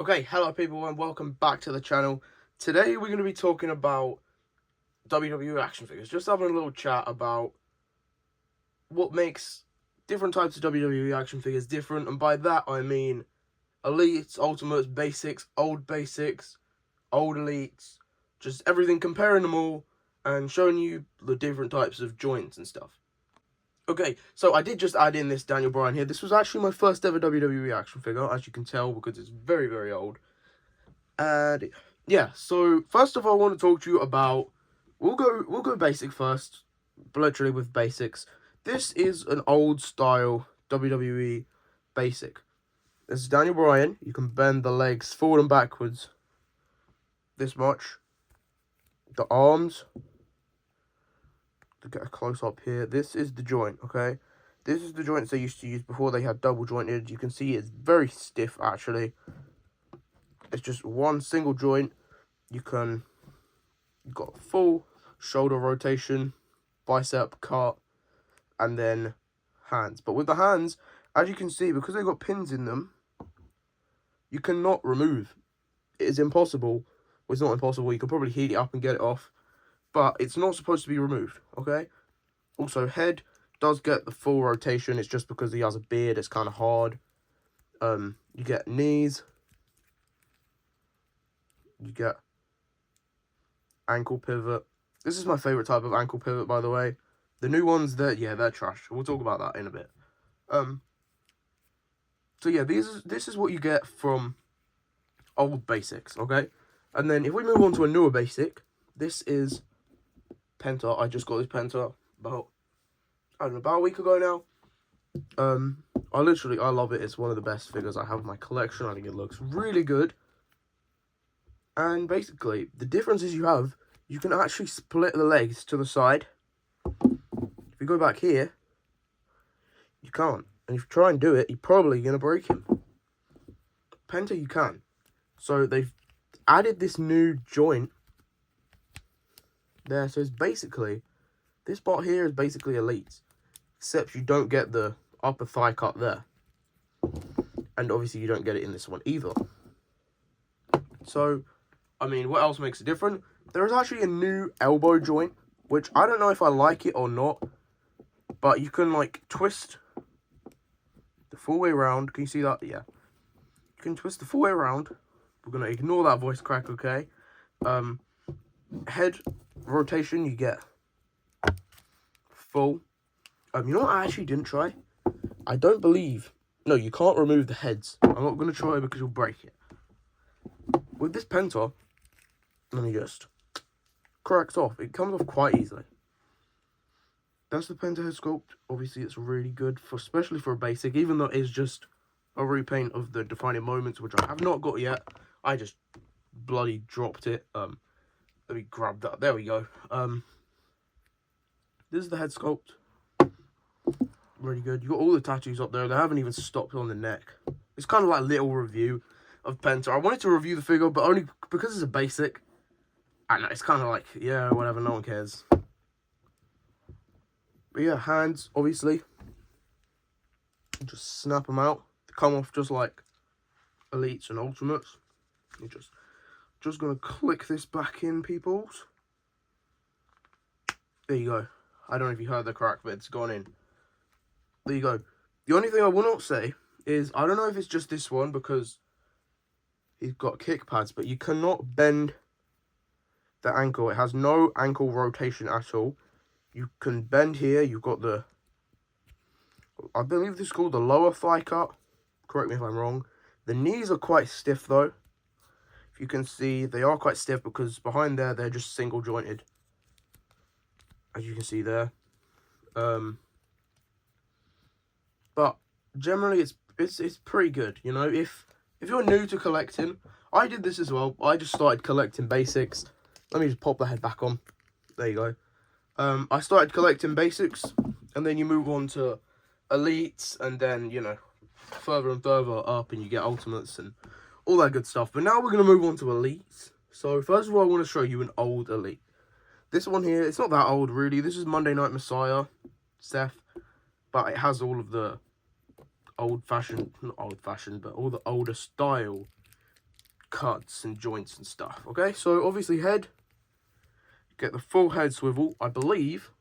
Okay, hello people and welcome back to the channel. Today we're going to be talking about WWE action figures. Just having a little chat about what makes different types of WWE action figures different. And by that I mean elites, ultimates, basics, old elites, just everything, comparing them all and showing you the different types of joints and stuff. Okay, so I did just add in this Daniel Bryan here. This was actually my first ever WWE action figure, as you can tell, because it's very, very old. And yeah, so first of all, I want to talk to you about we'll go basic first, literally with basics. This is an old style WWE basic. This is Daniel Bryan. You can bend the legs forward and backwards this much. The arms, to get a close up here, this is the joint, okay? This is the joints they used to use before they had double jointed. You can see it's very stiff actually. It's just one single joint. You've got full shoulder rotation, bicep cut, and then hands. But with the hands, as you can see, because they've got pins in them, you cannot remove. It is impossible. Well, it's not impossible. You can probably heat it up and get it off, but it's not supposed to be removed, okay? Also, head does get the full rotation. It's just because he has a beard, it's kind of hard. You get knees. You get ankle pivot. This is my favorite type of ankle pivot, by the way. The new ones, they're trash. We'll talk about that in a bit. So yeah, this is what you get from old basics, okay? And then if we move on to a newer basic, this is Penta. I just got this Penta about a week ago now. I love it. It's one of the best figures I have in my collection. I think it looks really good. And basically, the difference is you can actually split the legs to the side. If you go back here, you can't. And if you try and do it, you're probably going to break him. Penta, you can. So they've added this new joint there. So it's basically, this part here is basically elites. Except you don't get the upper thigh cut there. And obviously you don't get it in this one either. So, I mean, what else makes it different? There is actually a new elbow joint, which I don't know if I like it or not. But you can, like, twist the full way around. Can you see that? Yeah. You can twist the full way around. We're going to ignore that voice crack, okay? Head rotation, you get full. You know what I actually didn't try? I don't believe... No, you can't remove the heads. I'm not going to try because you'll break it. With this Penta, let me just correct off. It comes off quite easily. That's the Penta head sculpt. Obviously, it's really good, especially for a basic, even though it's just a repaint of the defining moments, which I have not got yet. I just bloody dropped it. Let me grab that. There we go. This is the head sculpt. Really good. You got all the tattoos up there. They haven't even stopped on the neck. It's kind of like a little review of Penta. I wanted to review the figure, but only because it's a basic. And it's kind of like, yeah, whatever, no one cares. But yeah, hands, obviously. Just snap them out. They come off just like elites and ultimates. You're just going to click this back in, peoples. There you go. I don't know if you heard the crack, but it's gone in. There you go. The only thing I will not say is, I don't know if it's just this one because he's got kick pads, but you cannot bend the ankle. It has no ankle rotation at all. You can bend here. You've got the, I believe this is called the lower thigh cut. Correct me if I'm wrong. The knees are quite stiff though. If you can see, they are quite stiff because behind there, they're just single jointed. As you can see there. But generally, it's pretty good. You know, if you're new to collecting, I did this as well. I just started collecting basics. Let me just pop the head back on. There you go. I started collecting basics, and then you move on to elites, and then, you know, further and further up, and you get ultimates and all that good stuff. But now we're going to move on to elites. So first of all, I want to show you an old elite. This one here, it's not that old really. This is Monday Night Messiah, Seth. But it has all of the old-fashioned, not old-fashioned, but all the older style cuts and joints and stuff. Okay, so obviously head, get the full head swivel. I believe,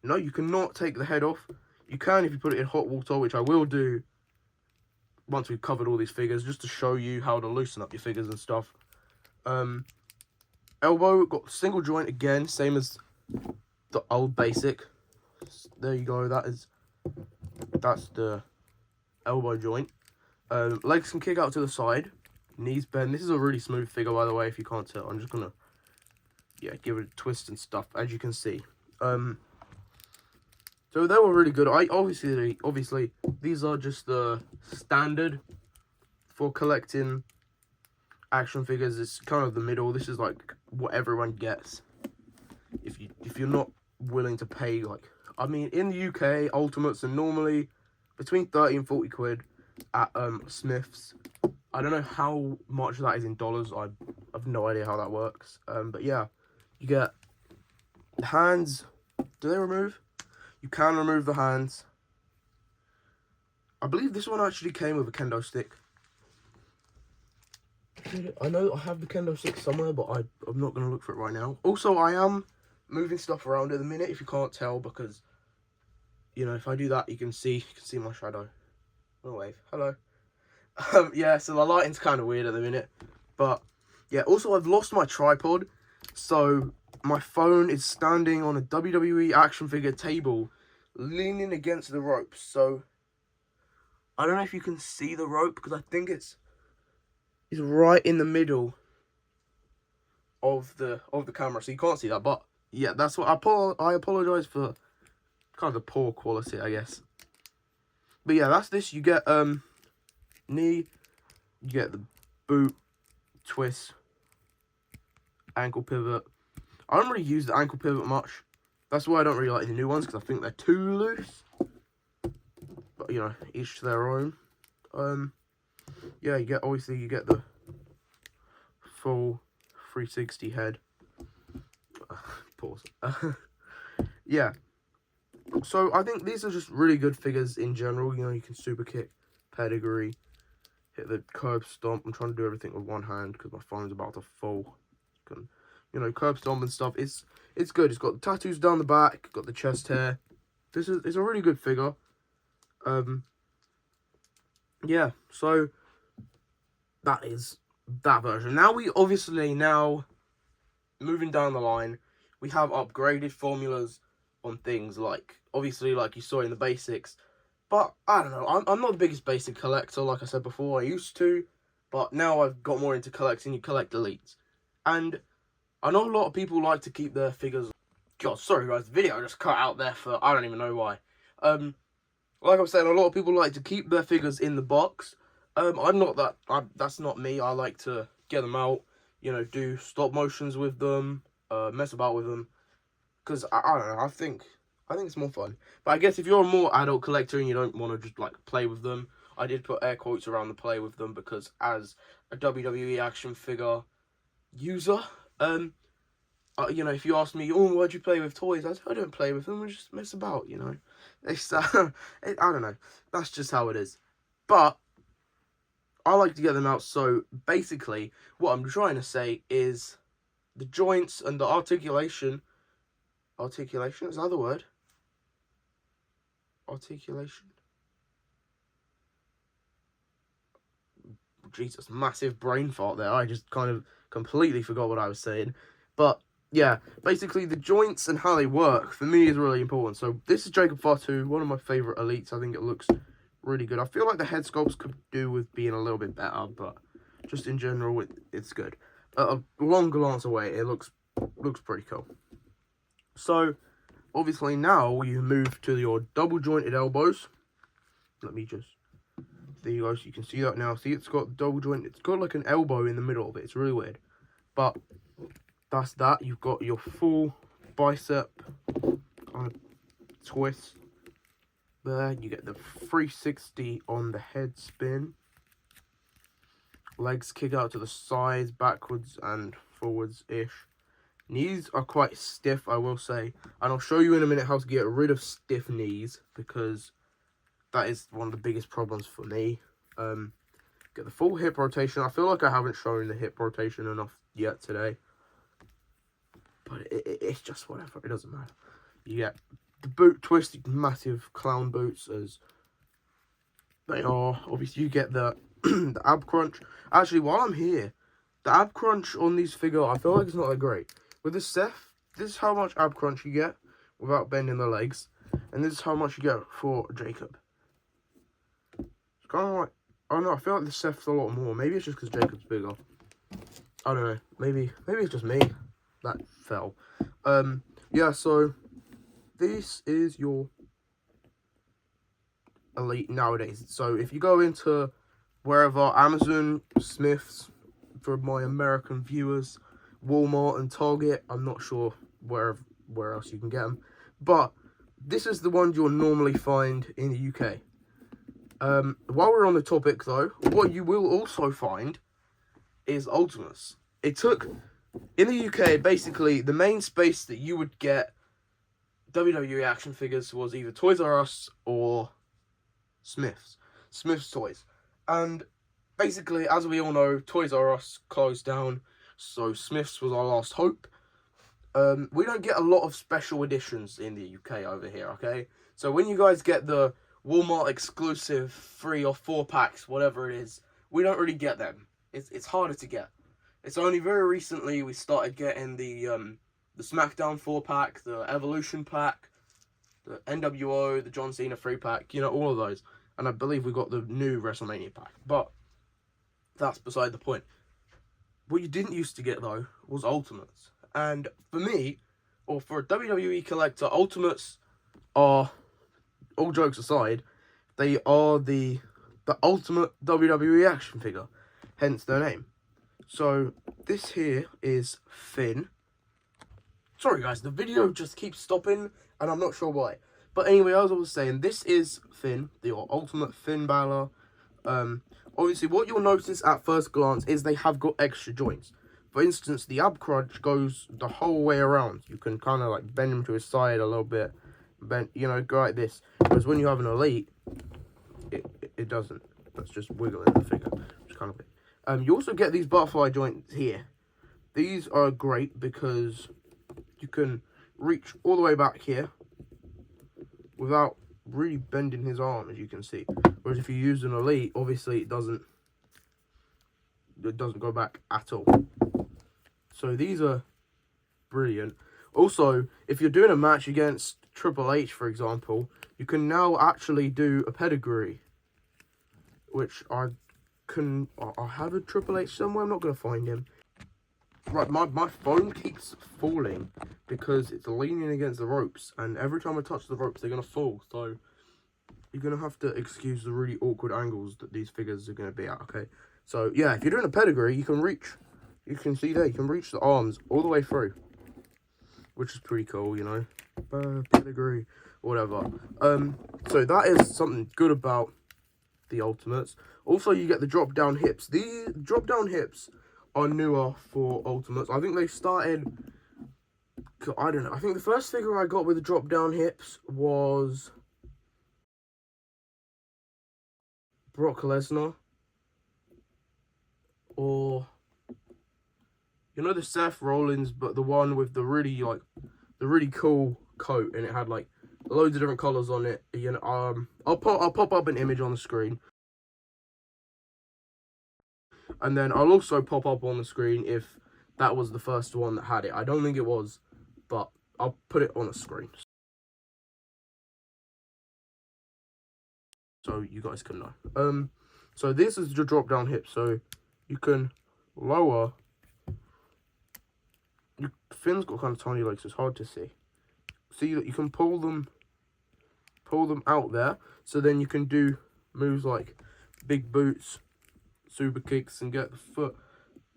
no, you cannot take the head off. You can if you put it in hot water, which I will do once we've covered all these figures, just to show you how to loosen up your figures and stuff. Elbow, got single joint again, same as the old basic. There you go, that's the elbow joint. Legs can kick out to the side, knees bend. This is a really smooth figure, by the way, if you can't tell. I'm just gonna, yeah, give it a twist and stuff, as you can see. So they were really good. Obviously, these are just the standard for collecting action figures. It's kind of the middle. This is like what everyone gets. If you're not willing to pay, like, I mean, in the UK, Ultimates are normally between 30 and 40 quid at Smiths. I don't know how much that is in dollars. I have no idea how that works. But yeah, you get the hands. Do they remove? You can remove the hands. I believe this one actually came with a kendo stick. I know I have the kendo stick somewhere, but I'm not going to look for it right now. Also, I am moving stuff around at the minute, if you can't tell, because, you know, if I do that, you can see my shadow. Oh, wave. Hello. Yeah, so the lighting's kind of weird at the minute. But, yeah, also I've lost my tripod, so my phone is standing on a WWE action figure table, leaning against the ropes. So I don't know if you can see the rope, because I think it's right in the middle of the camera, so you can't see that. But yeah, that's what I apologize for kind of the poor quality, I guess. But yeah, that's this. You get knee, you get the boot, twist, ankle pivot. I don't really use the ankle pivot much. That's why I don't really like the new ones, because I think they're too loose. But, you know, each to their own. Yeah, you get the full 360 head. Pause. Yeah. So, I think these are just really good figures in general. You know, you can super kick, pedigree, hit the curb stomp. I'm trying to do everything with one hand because my phone's about to fall. You can, you know, curb stomp and stuff. It's good. It's got the tattoos down the back, got the chest hair. It's a really good figure. Yeah, so that is that version. Now moving down the line, we have upgraded formulas on things like, obviously, like you saw in the basics. But I don't know, I'm not the biggest basic collector, like I said before. I used to, but now I've got more into collecting. You collect elites, and I know a lot of people like to keep their figures. God, sorry guys, the video just cut out there for I don't even know why. Like I was saying, a lot of people like to keep their figures in the box. I'm not that. That's not me. I like to get them out, you know, do stop motions with them, mess about with them, because I don't know. I think it's more fun. But I guess if you're a more adult collector and you don't want to just like play with them, I did put air quotes around the play with them, because as a WWE action figure user, you know, if you ask me, oh, why'd you play with toys? I don't play with them. I just mess about, you know. It's I don't know. That's just how it is. But I like to get them out. So basically, what I'm trying to say is the joints and the articulation. Articulation, is that the word? Articulation. Jesus, massive brain fart there. I just kind of completely forgot what I was saying. But yeah, basically the joints and how they work for me is really important. So this is Jacob Fatu, one of my favourite elites. I think it looks really good. I feel like the head sculpts could do with being a little bit better, but just in general, it's good. A long glance away, it looks pretty cool. So obviously now you move to your double jointed elbows. Let me just, there you go, so you can see that now. See, it's got double joint, it's got like an elbow in the middle of it. It's really weird, but that's that. You've got your full bicep kind of twist there. You get the 360 on the head spin. Legs kick out to the sides, backwards and forwards-ish. Knees are quite stiff, I will say. And I'll show you in a minute how to get rid of stiff knees, because that is one of the biggest problems for me. Get the full hip rotation. I feel like I haven't shown the hip rotation enough yet today. But it's just whatever. It doesn't matter. You get the boot twist, massive clown boots as they are. Obviously, you get the the ab crunch. Actually, while I'm here, the ab crunch on these figure, I feel like it's not that great. With the Seth, this is how much ab crunch you get without bending the legs. And this is how much you get for Jacob. It's kind of like, I don't know, I feel like the Seth's a lot more. Maybe it's just because Jacob's bigger. I don't know. Maybe it's just me that fell. Yeah, so this is your Elite nowadays. So if you go into wherever, Amazon, Smith's, for my American viewers, Walmart and Target, I'm not sure where else you can get them, but this is the ones you'll normally find in the UK. While we're on the topic though, what you will also find is Ultimates. It took, in the UK, basically the main space that you would get WWE action figures was either Toys R Us or Smith's Toys. And basically, as we all know, Toys R Us closed down, so Smith's was our last hope. We don't get a lot of special editions in the UK over here, okay? So when you guys get the Walmart exclusive 3 or 4 packs, whatever it is, we don't really get them. It's harder to get. It's only very recently we started getting the SmackDown 4-pack, the Evolution pack, the NWO, the John Cena 3-pack, you know, all of those. And I believe we got the new WrestleMania pack. But that's beside the point. What you didn't used to get, though, was Ultimates. And for me, or for a WWE collector, Ultimates are, all jokes aside, they are the ultimate WWE action figure. Hence their name. So, this here is Finn. Sorry guys, the video just keeps stopping, and I'm not sure why. But anyway, as I was saying, this is Finn, the ultimate Finn Balor. Obviously, what you'll notice at first glance is they have got extra joints. For instance, the ab crunch goes the whole way around. You can kind of like bend him to his side a little bit, bend, you know, go like this. Whereas when you have an Elite, it doesn't. That's just wiggling the figure, which is kind of big. You also get these butterfly joints here. These are great because you can reach all the way back here without really bending his arm, as you can see. Whereas if you use an Elite, obviously it doesn't go back at all. So these are brilliant. Also, if you're doing a match against Triple H, for example, you can now actually do a pedigree, which I have a Triple H somewhere. I'm not going to find him. Right, my phone keeps falling because it's leaning against the ropes, and every time I touch the ropes, they're going to fall. So you're going to have to excuse the really awkward angles that these figures are going to be at, okay? So, yeah, if you're doing a pedigree, you can reach, you can see there, you can reach the arms all the way through, which is pretty cool, you know? Pedigree, whatever. So that is something good about the Ultimates. Also, you get the drop-down hips. The drop-down hips are newer for Ultimates. I think they started, I don't know, I think the first figure I got with the drop-down hips was Brock Lesnar, or, you know, the Seth Rollins, but the one with the really, like, the really cool coat, and it had, like, loads of different colours on it. You know, I'll pop up an image on the screen, and then I'll also pop up on the screen if that was the first one that had it. I don't think it was, but I'll put it on the screen, so you guys can know. So this is your drop down hip, so you can lower. Your Finn's got kind of tiny legs, so it's hard to see. See that you can pull them out there, so then you can do moves like big boots, super kicks, and get the foot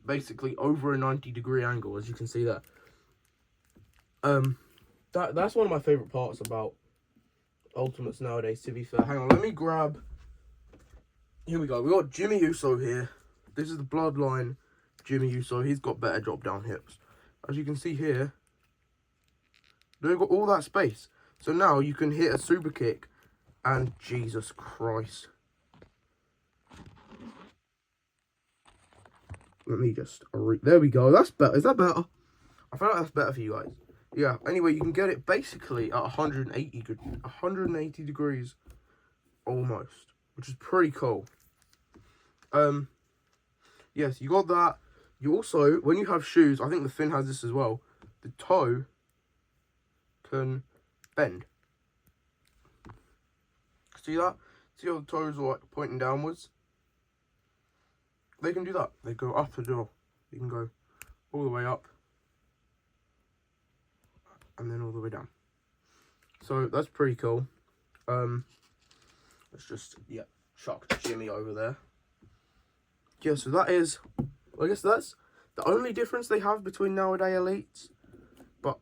basically over a 90-degree angle, as you can see there. That's one of my favorite parts about Ultimates nowadays, to be fair. Hang on, let me grab. Here we go. We got Jimmy Uso here. This is the Bloodline Jimmy Uso. He's got better drop down hips. As you can see here, they've got all that space. So now you can hit a super kick, and Jesus Christ. Let me just, there we go. That's better. Is that better? I feel like that's better for you guys. Yeah, anyway, you can get it basically at 180 degrees almost, which is pretty cool. Yes, you got that. You also, when you have shoes, I think the Finn has this as well, the toe can bend. See that? See how the toes are like pointing downwards? They can do that. They go up the door. You can go all the way up and then all the way down. So that's pretty cool. Let's just, yeah, chuck Jimmy over there. Yeah, so that is, I guess that's the only difference they have between nowadays elites. But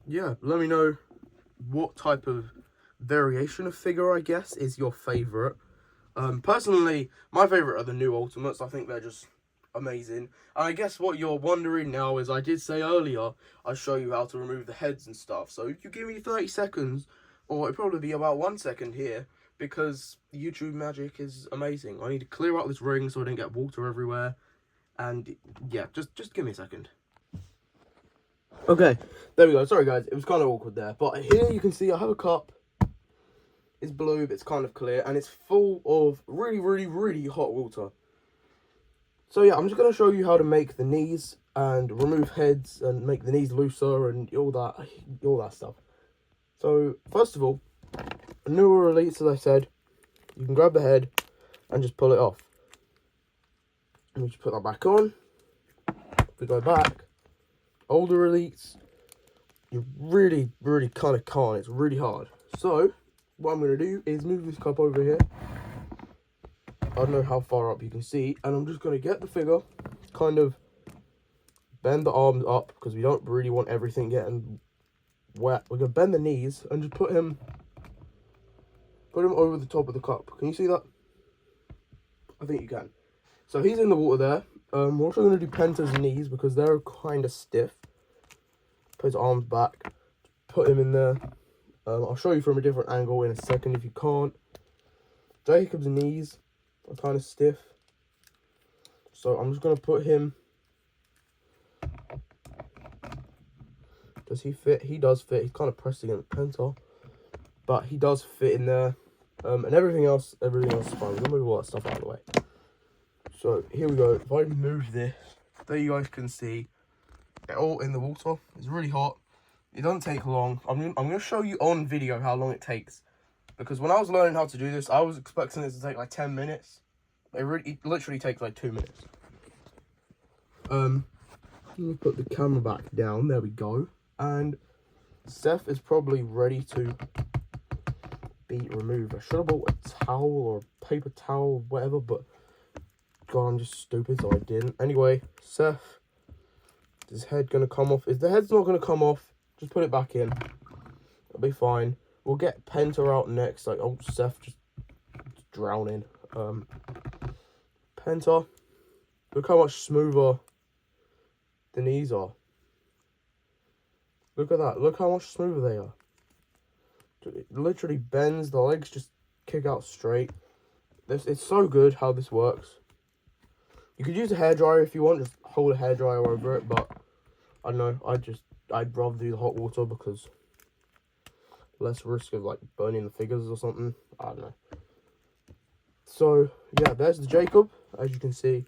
yeah, let me know what type of variation of figure, I guess, is your favorite. Personally, my favorite are the new Ultimates. I think they're just amazing. And I guess what you're wondering now is, I did say earlier, I'll show you how to remove the heads and stuff. So if you give me 30 seconds, or it'll probably be about 1 second here, because YouTube magic is amazing. I need to clear out this ring so I don't get water everywhere. And yeah, just give me a second. Okay, there we go. Sorry guys, it was kind of awkward there. But here you can see I have a cup. It's blue, but it's kind of clear, and it's full of really hot water. So yeah, I'm just going to show you how to make the knees and remove heads and make the knees looser and all that stuff. So first of all, newer elites, as I said, you can grab the head and just pull it off. And we just put that back on. If we go back, older elites, you really kind of can't. It's really hard. So what I'm going to do is move this cup over here. I don't know how far up you can see. And I'm just going to get the figure, kind of bend the arms up, because we don't really want everything getting wet. We're going to bend the knees and just put him over the top of the cup. Can you see that? I think you can. So he's in the water there. We're also going to do Penta's knees, because they're kind of stiff. Put his arms back. Put him in there. I'll show you from a different angle in a second if you can't. Jacob's knees are kind of stiff. So I'm just going to put him. Does he fit? He does fit. He's kind of pressed against Penta. But he does fit in there. And everything else is fine. We're going to move all that stuff out of the way. So here we go. If I move this, there you guys can see they're all in the water. It's really hot. It doesn't take long. I'm going to show you on video how long it takes. Because when I was learning how to do this, I was expecting this to take like 10 minutes. It literally takes like 2 minutes. Let me put the camera back down. There we go. And Seth is probably ready to be removed. I should have bought a towel or a paper towel, whatever, but God, I'm just stupid, so I didn't. Anyway, Seth, is his head going to come off? If the head's not going to come off, just put it back in. It'll be fine. We'll get Penta out next. Like, oh, Seth just drowning. Penta, look how much smoother the knees are. Look at that. Look how much smoother they are. It literally bends. The legs just kick out straight. It's so good how this works. You could use a hairdryer if you want. Just hold a hairdryer over it. But I don't know. I'd rather do the hot water because less risk of like burning the figures or something. I don't know. So yeah, there's the Jacob. As you can see,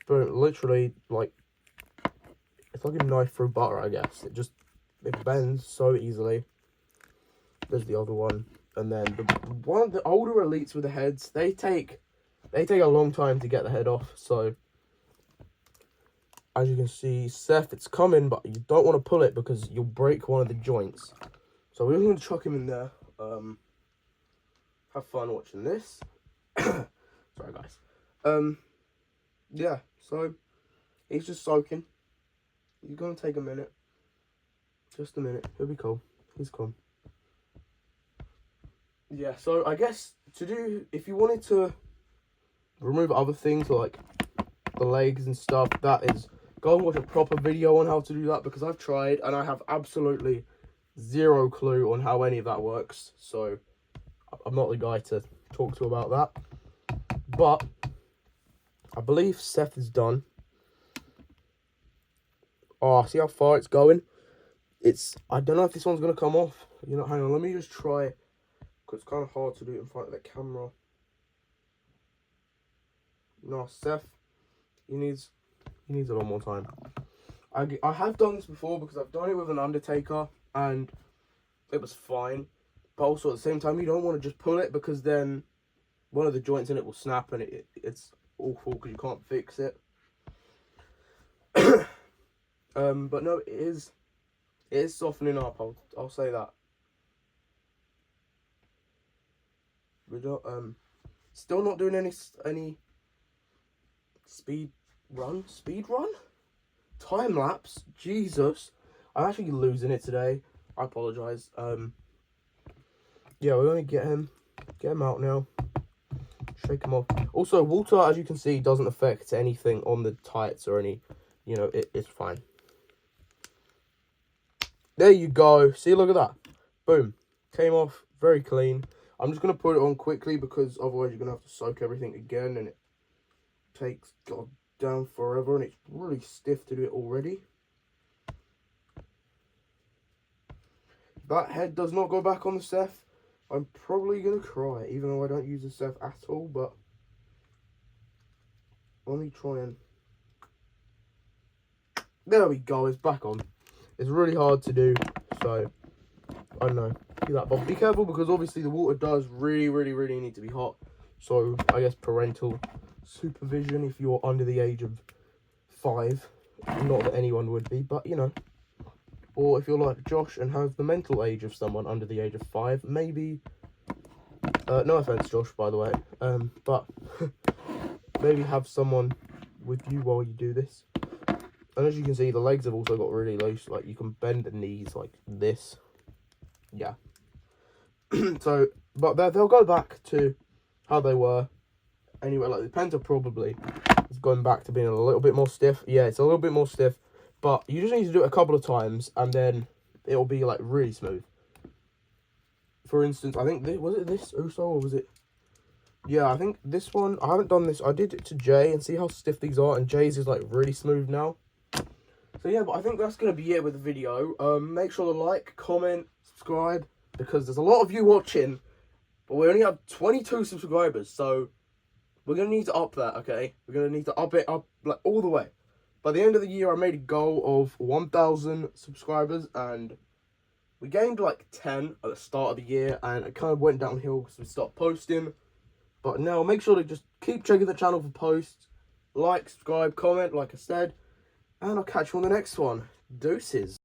but literally like it's like a knife through butter. I guess it bends so easily. There's the other one, and then one of the older elites with the heads. They take a long time to get the head off. So as you can see, Seth, it's coming, but you don't want to pull it because you'll break one of the joints. So we're going to chuck him in there. Have fun watching this. Sorry, guys. Yeah, so he's just soaking. He's going to take a minute. Just a minute. He'll be cool. He's calm. Yeah, so I guess if you wanted to remove other things like the legs and stuff, that is, go and watch a proper video on how to do that, because I've tried and I have absolutely zero clue on how any of that works. So I'm not the guy to talk to about that. But I believe Seth is done. Oh, see how far it's going? I don't know if this one's going to come off. You know, hang on, let me just try it. Because it's kind of hard to do it in front of the camera. No, Seth, he needs a lot more time. I have done this before because I've done it with an Undertaker and it was fine. But also at the same time, you don't want to just pull it because then one of the joints in it will snap and it's awful because you can't fix it. But no, it is softening up. I'll say that. We're not still not doing any speed run, time lapse. Jesus, I'm actually losing it today. I apologize. Yeah, we're gonna get him out now. Shake him off. Also, water, as you can see, doesn't affect anything on the tights or any. You know, it's fine. There you go. See, look at that. Boom. Came off very clean. I'm just going to put it on quickly because otherwise you're going to have to soak everything again and it takes goddamn forever and it's really stiff to do it already. That head does not go back on the Seth. I'm probably going to cry even though I don't use the Seth at all, but let me try and... There we go, it's back on. It's really hard to do, so I don't know. Do that, but be careful because obviously the water does really need to be hot. So I guess parental supervision if you're under the age of 5. Not that anyone would be, but you know. Or if you're like Josh and have the mental age of someone under the age of 5, maybe. No offense, Josh, by the way. But maybe have someone with you while you do this. And as you can see, the legs have also got really loose. Like, you can bend the knees like this. Yeah. So, but they'll go back to how they were. Anyway, like, the Penta probably is going back to being a little bit more stiff. Yeah, it's a little bit more stiff. But you just need to do it a couple of times, and then it'll be, like, really smooth. For instance, I think, was it this Uso, or was it... Yeah, I think this one, I haven't done this. I did it to Jay, and see how stiff these are, and Jay's is, like, really smooth now. So yeah, but I think that's going to be it with the video. Make sure to like, comment, subscribe, because there's a lot of you watching, but we only have 22 subscribers, so we're going to need to up that, okay? We're going to need to up it up, like, all the way. By the end of the year, I made a goal of 1,000 subscribers, and we gained, like, 10 at the start of the year, and it kind of went downhill because we stopped posting. But now, make sure to just keep checking the channel for posts, like, subscribe, comment, like I said. And I'll catch you on the next one. Deuces.